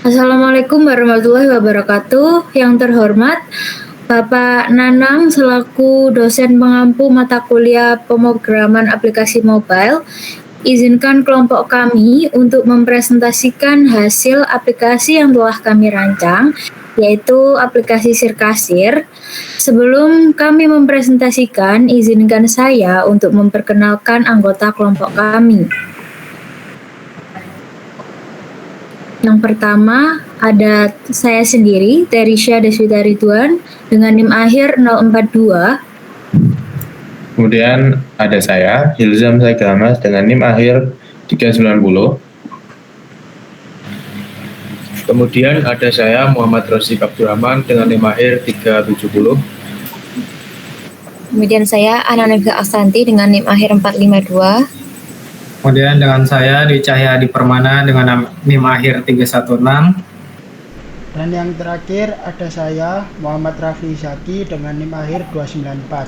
Assalamualaikum warahmatullahi wabarakatuh. Yang terhormat Bapak Nanang selaku dosen pengampu mata kuliah pemrograman aplikasi mobile, izinkan kelompok kami untuk mempresentasikan hasil aplikasi yang telah kami rancang, yaitu aplikasi Sirkasir. Sebelum kami mempresentasikan, izinkan saya untuk memperkenalkan anggota kelompok kami. Yang pertama ada saya sendiri, Terisha Deswita Ridwan, dengan NIM akhir 042. Kemudian ada saya, Hilzam Saigamas, dengan NIM akhir 390. Kemudian ada saya, Muhammad Rosik Abdurrahman, dengan NIM akhir 370. Kemudian saya, Ananega Asanti, dengan NIM akhir 452. Kemudian dengan saya, Dwi Cahyadi Permana, dengan NIM akhir 316. Dan yang terakhir ada saya, Muhammad Raffi Zaki, dengan NIM akhir 294.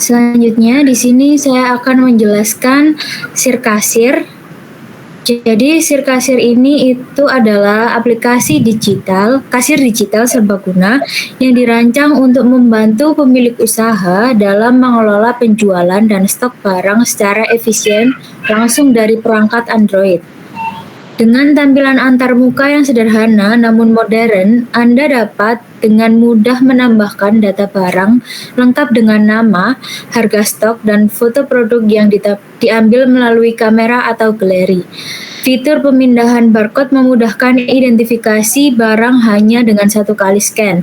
Selanjutnya di sini saya akan menjelaskan Sirkasir. Jadi Sirkasir ini itu adalah aplikasi digital, kasir digital serbaguna yang dirancang untuk membantu pemilik usaha dalam mengelola penjualan dan stok barang secara efisien langsung dari perangkat Android. Dengan tampilan antarmuka yang sederhana namun modern, Anda dapat dengan mudah menambahkan data barang lengkap dengan nama, harga stok, dan foto produk yang diambil melalui kamera atau galeri. Fitur pemindahan barcode memudahkan identifikasi barang hanya dengan satu kali scan.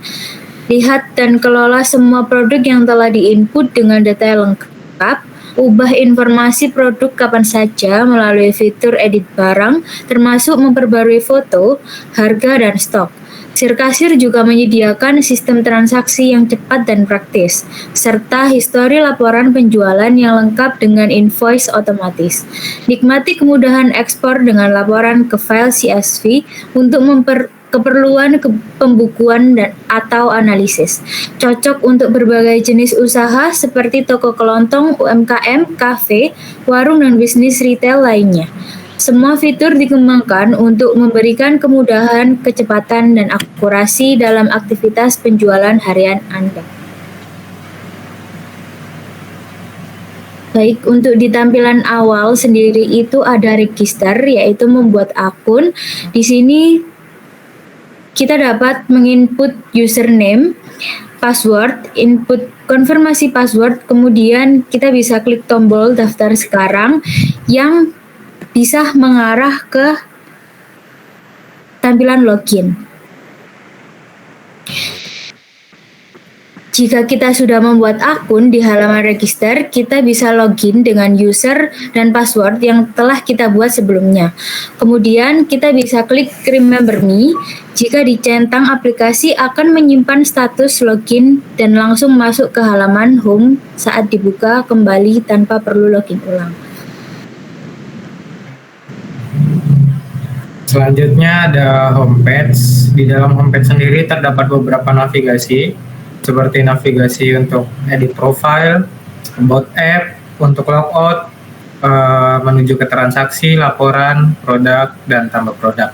Lihat dan kelola semua produk yang telah diinput dengan data lengkap. Ubah informasi produk kapan saja melalui fitur edit barang, termasuk memperbarui foto, harga, dan stok. Sirkasir juga menyediakan sistem transaksi yang cepat dan praktis, serta histori laporan penjualan yang lengkap dengan invoice otomatis. Nikmati kemudahan ekspor dengan laporan ke file CSV untuk keperluan pembukuan atau analisis. Cocok untuk berbagai jenis usaha seperti toko kelontong, UMKM, kafe, warung, dan bisnis retail lainnya. Semua fitur dikembangkan untuk memberikan kemudahan, kecepatan, dan akurasi dalam aktivitas penjualan harian Anda. Baik, untuk di tampilan awal sendiri itu ada register, yaitu membuat akun. Di sini kita dapat menginput username, password, input konfirmasi password, kemudian kita bisa klik tombol daftar sekarang yang bisa mengarah ke tampilan login. Jika kita sudah membuat akun di halaman register, kita bisa login dengan user dan password yang telah kita buat sebelumnya. Kemudian kita bisa klik Remember Me. Jika dicentang, aplikasi akan menyimpan status login dan langsung masuk ke halaman home saat dibuka kembali tanpa perlu login ulang. Selanjutnya ada homepage. Di dalam homepage sendiri terdapat beberapa navigasi, seperti navigasi untuk edit profile, about app, untuk logout, menuju ke transaksi, laporan, produk, dan tambah produk.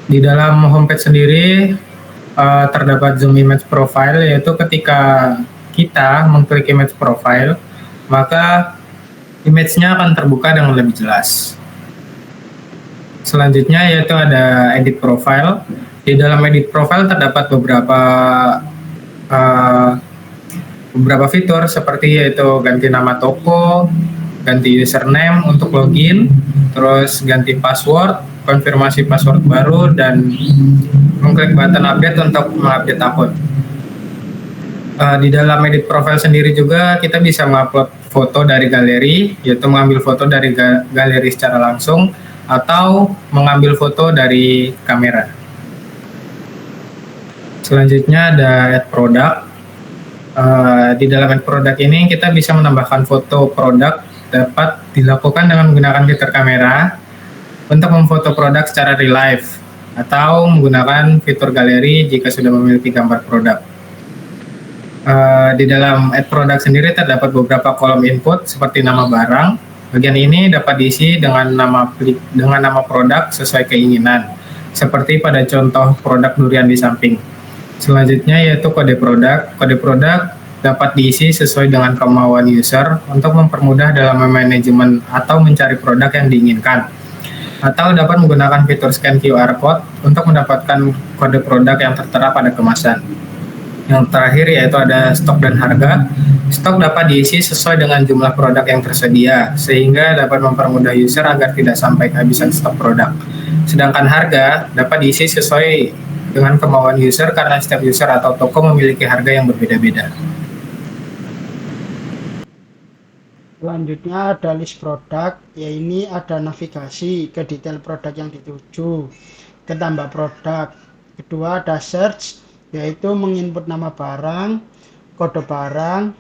Di dalam homepage sendiri terdapat zoom image profile, yaitu ketika kita mengklik image profile, maka image-nya akan terbuka dengan lebih jelas. Selanjutnya yaitu ada edit profile. Di dalam edit profile terdapat beberapa fitur seperti yaitu ganti nama toko, ganti username untuk login, terus ganti password, konfirmasi password baru, dan mengklik button update untuk mengupdate akun. Di dalam edit profile sendiri juga kita bisa mengupload foto dari galeri, yaitu mengambil foto dari galeri secara langsung atau mengambil foto dari kamera. Selanjutnya ada add product. Di dalam add product ini kita bisa menambahkan foto produk, dapat dilakukan dengan menggunakan fitur kamera untuk memfoto produk secara real life atau menggunakan fitur galeri jika sudah memiliki gambar produk. Di dalam add product sendiri terdapat beberapa kolom input seperti nama barang, Bagian ini dapat diisi dengan nama produk sesuai keinginan, seperti pada contoh produk durian di samping. Selanjutnya yaitu kode produk. Kode produk dapat diisi sesuai dengan kemauan user untuk mempermudah dalam manajemen atau mencari produk yang diinginkan. Atau dapat menggunakan fitur scan QR Code untuk mendapatkan kode produk yang tertera pada kemasan. Yang terakhir yaitu ada stok dan harga. Stok dapat diisi sesuai dengan jumlah produk yang tersedia, sehingga dapat mempermudah user agar tidak sampai kehabisan stok produk. Sedangkan harga dapat diisi sesuai dengan kemauan user karena setiap user atau toko memiliki harga yang berbeda-beda. Selanjutnya ada list produk, ini ada navigasi ke detail produk yang dituju, ke tambah produk. Kedua ada search, yaitu menginput nama barang, kode barang,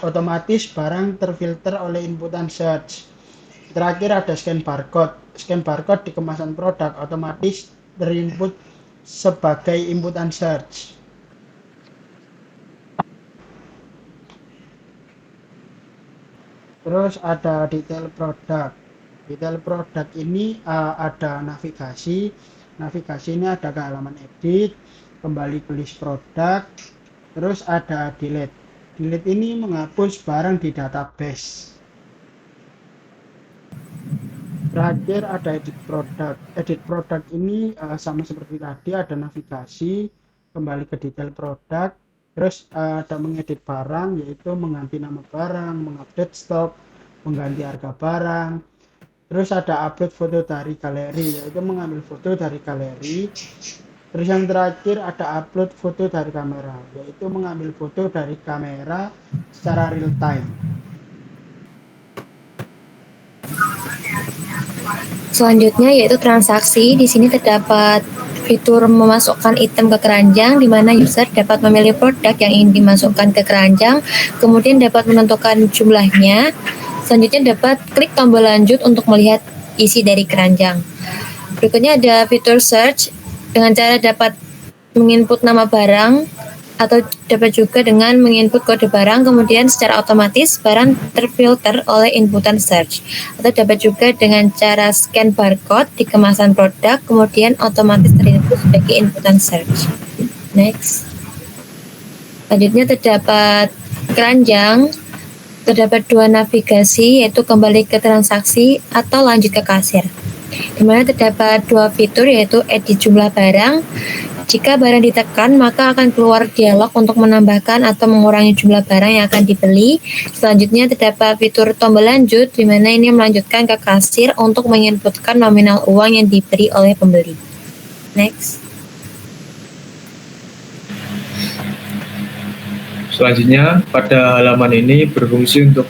otomatis barang terfilter oleh inputan search. Terakhir ada scan barcode. Scan barcode di kemasan produk otomatis terinput sebagai inputan search. Terus ada detail produk. Detail produk ini ada navigasi. Navigasi ini ada ke halaman edit, kembali ke list produk, terus ada delete. Delete ini menghapus barang di database. Terakhir ada edit produk. Edit produk ini sama seperti tadi, ada navigasi, kembali ke detail produk, terus ada mengedit barang, yaitu mengganti nama barang, mengupdate stok, mengganti harga barang. Terus ada upload foto dari galeri, yaitu mengambil foto dari galeri. Terus yang terakhir ada upload foto dari kamera, yaitu mengambil foto dari kamera secara real time. Selanjutnya yaitu transaksi. Di sini terdapat fitur memasukkan item ke keranjang, di mana user dapat memilih produk yang ingin dimasukkan ke keranjang, kemudian dapat menentukan jumlahnya. Selanjutnya dapat klik tombol lanjut untuk melihat isi dari keranjang. Berikutnya ada fitur search, dengan cara dapat menginput nama barang atau dapat juga dengan menginput kode barang, kemudian secara otomatis barang terfilter oleh inputan search. Atau dapat juga dengan cara scan barcode di kemasan produk, kemudian otomatis terinput sebagai inputan search. Next. Selanjutnya terdapat keranjang. Terdapat dua navigasi, yaitu kembali ke transaksi atau lanjut ke kasir. Di mana terdapat dua fitur, yaitu edit jumlah barang. Jika barang ditekan, maka akan keluar dialog untuk menambahkan atau mengurangi jumlah barang yang akan dibeli. Selanjutnya terdapat fitur tombol lanjut, di mana ini melanjutkan ke kasir untuk menginputkan nominal uang yang diberi oleh pembeli. Next. Selanjutnya, pada halaman ini berfungsi untuk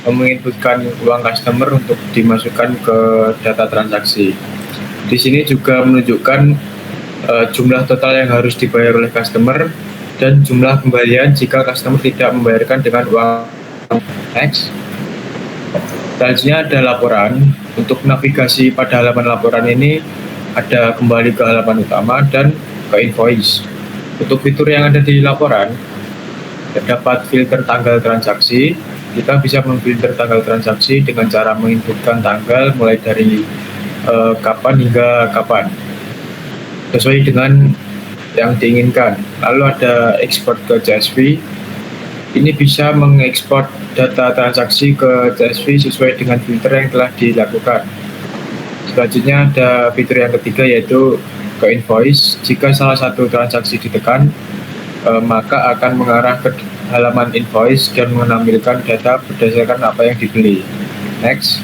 menginputkan uang customer untuk dimasukkan ke data transaksi. Di sini juga menunjukkan jumlah total yang harus dibayar oleh customer dan jumlah kembalian jika customer tidak membayarkan dengan uang. Next. Selanjutnya ada laporan. Untuk navigasi pada halaman laporan ini ada kembali ke halaman utama dan ke invoice. Untuk fitur yang ada di laporan, terdapat filter tanggal transaksi. Kita bisa memfilter tanggal transaksi dengan cara menginputkan tanggal mulai dari kapan hingga kapan, sesuai dengan yang diinginkan. Lalu ada export ke CSV. Ini bisa mengekspor data transaksi ke CSV sesuai dengan filter yang telah dilakukan. Selanjutnya ada fitur yang ketiga, yaitu ke invoice. Jika salah satu transaksi ditekan, maka akan mengarah ke halaman invoice dan menampilkan data berdasarkan apa yang dibeli. Next.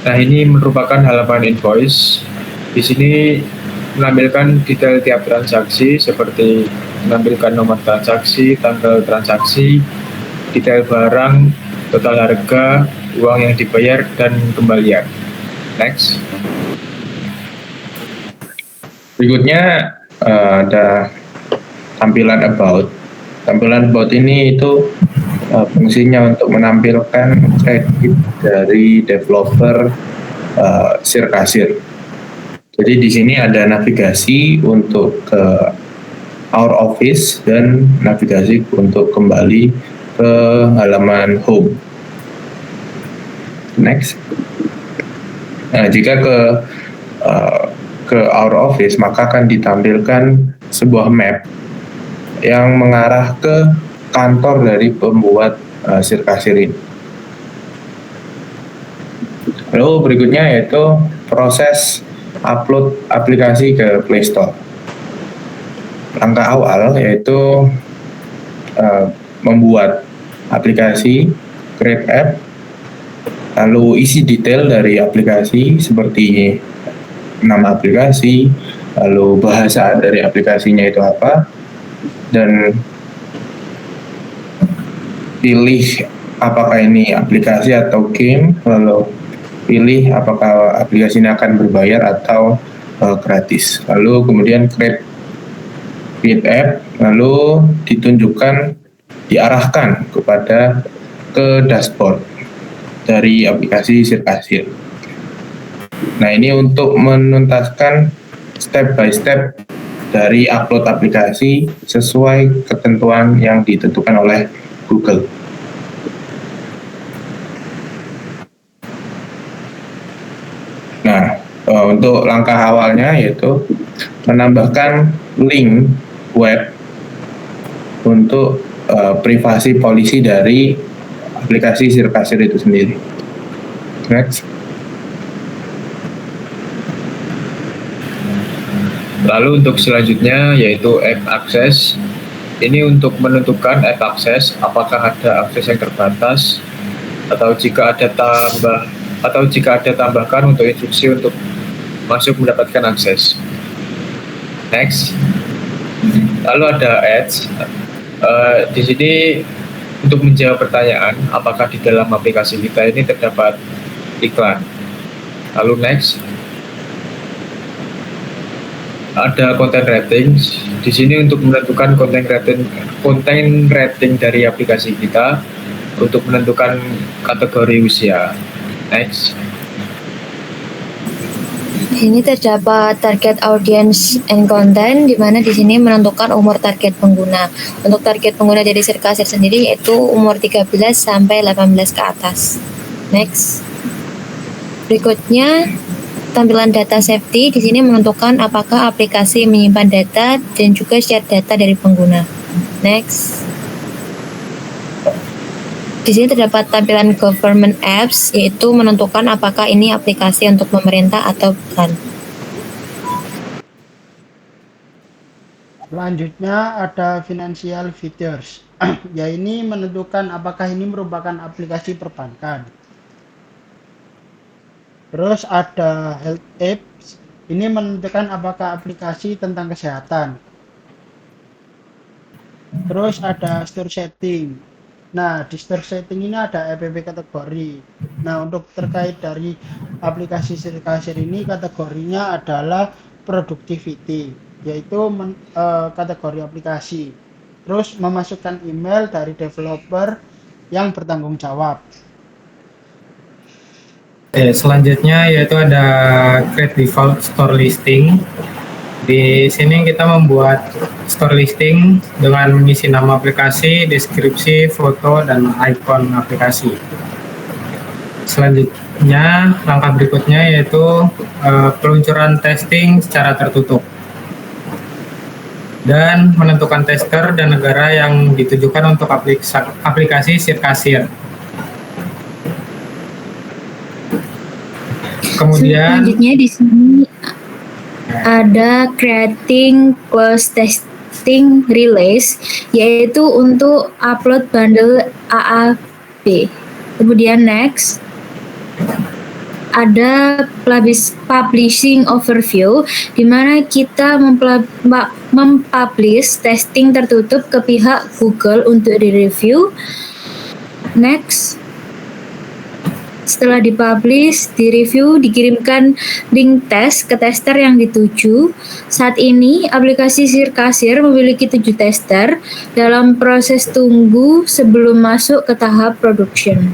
Nah, ini merupakan halaman invoice. Di sini menampilkan detail tiap transaksi, seperti menampilkan nomor transaksi, tanggal transaksi, detail barang, total harga, uang yang dibayar, dan kembalian. Next. Berikutnya ada tampilan about. Tampilan about ini itu fungsinya untuk menampilkan kredit dari developer Sirkasir. Jadi di sini ada navigasi untuk ke Our Office dan navigasi untuk kembali ke halaman Home. Next. Nah, jika ke our office, maka akan ditampilkan sebuah map yang mengarah ke kantor dari pembuat sirkasir ini. Lalu berikutnya yaitu proses upload aplikasi ke Play Store. Langkah awal yaitu membuat aplikasi, create app, lalu isi detail dari aplikasi seperti nama aplikasi, lalu bahasa dari aplikasinya itu apa, dan pilih apakah ini aplikasi atau game, lalu pilih apakah aplikasi ini akan berbayar atau gratis. Lalu kemudian create app, lalu diarahkan ke dashboard dari aplikasi Sirkasir. Nah, ini untuk menuntaskan step by step dari upload aplikasi sesuai ketentuan yang ditentukan oleh Google. Nah, untuk langkah awalnya yaitu menambahkan link web untuk privasi polisi dari aplikasi Sirkasir itu sendiri. Next. Lalu untuk selanjutnya yaitu app access. Ini untuk menentukan app access apakah ada akses yang terbatas atau jika ada tambahkan untuk instruksi untuk masuk mendapatkan akses. Next. Lalu ada ads. Di sini untuk menjawab pertanyaan apakah di dalam aplikasi kita ini terdapat iklan. Lalu next. Ada content rating. Di sini untuk menentukan content rating dari aplikasi kita untuk menentukan kategori usia. Next. Ini terdapat target audience and content, di mana di sini menentukan umur target pengguna. Untuk target pengguna dari Sirkasir sendiri yaitu umur 13 sampai 18 ke atas. Next. Berikutnya tampilan data safety. Di sini menentukan apakah aplikasi menyimpan data dan juga share data dari pengguna. Next. Di sini terdapat tampilan government apps, yaitu menentukan apakah ini aplikasi untuk pemerintah atau bukan. Selanjutnya ada financial features. Ya, ini menentukan apakah ini merupakan aplikasi perbankan. Terus ada health apps. Ini menentukan apakah aplikasi tentang kesehatan. Terus ada store setting. Nah, di store setting ini ada app kategori. Nah, untuk terkait dari aplikasi Sirkasir ini kategorinya adalah productivity, yaitu kategori aplikasi. Terus memasukkan email dari developer yang bertanggung jawab. Selanjutnya yaitu ada create default store listing. Di sini kita membuat store listing dengan mengisi nama aplikasi, deskripsi, foto, dan icon aplikasi. Selanjutnya, langkah berikutnya yaitu peluncuran testing secara tertutup dan menentukan tester dan negara yang ditujukan untuk aplikasi Sirkasir. Kemudian selanjutnya di sini ada creating close testing release, yaitu untuk upload bundle AAB. Kemudian next ada publishing overview, di mana kita mempublish testing tertutup ke pihak Google untuk direview. Next. Setelah dipublish, direview, dikirimkan link tes ke tester yang dituju. Saat ini, aplikasi Sirkasir memiliki 7 tester dalam proses tunggu sebelum masuk ke tahap production.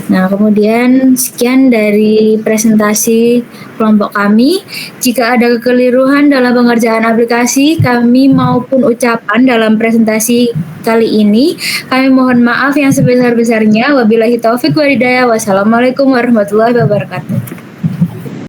Nah, kemudian sekian dari presentasi kelompok kami. Jika ada kekeliruan dalam pengerjaan aplikasi kami maupun ucapan dalam presentasi kali ini, kami mohon maaf yang sebesar-besarnya. Wabillahi taufik wal hidayah. Wassalamualaikum warahmatullahi wabarakatuh.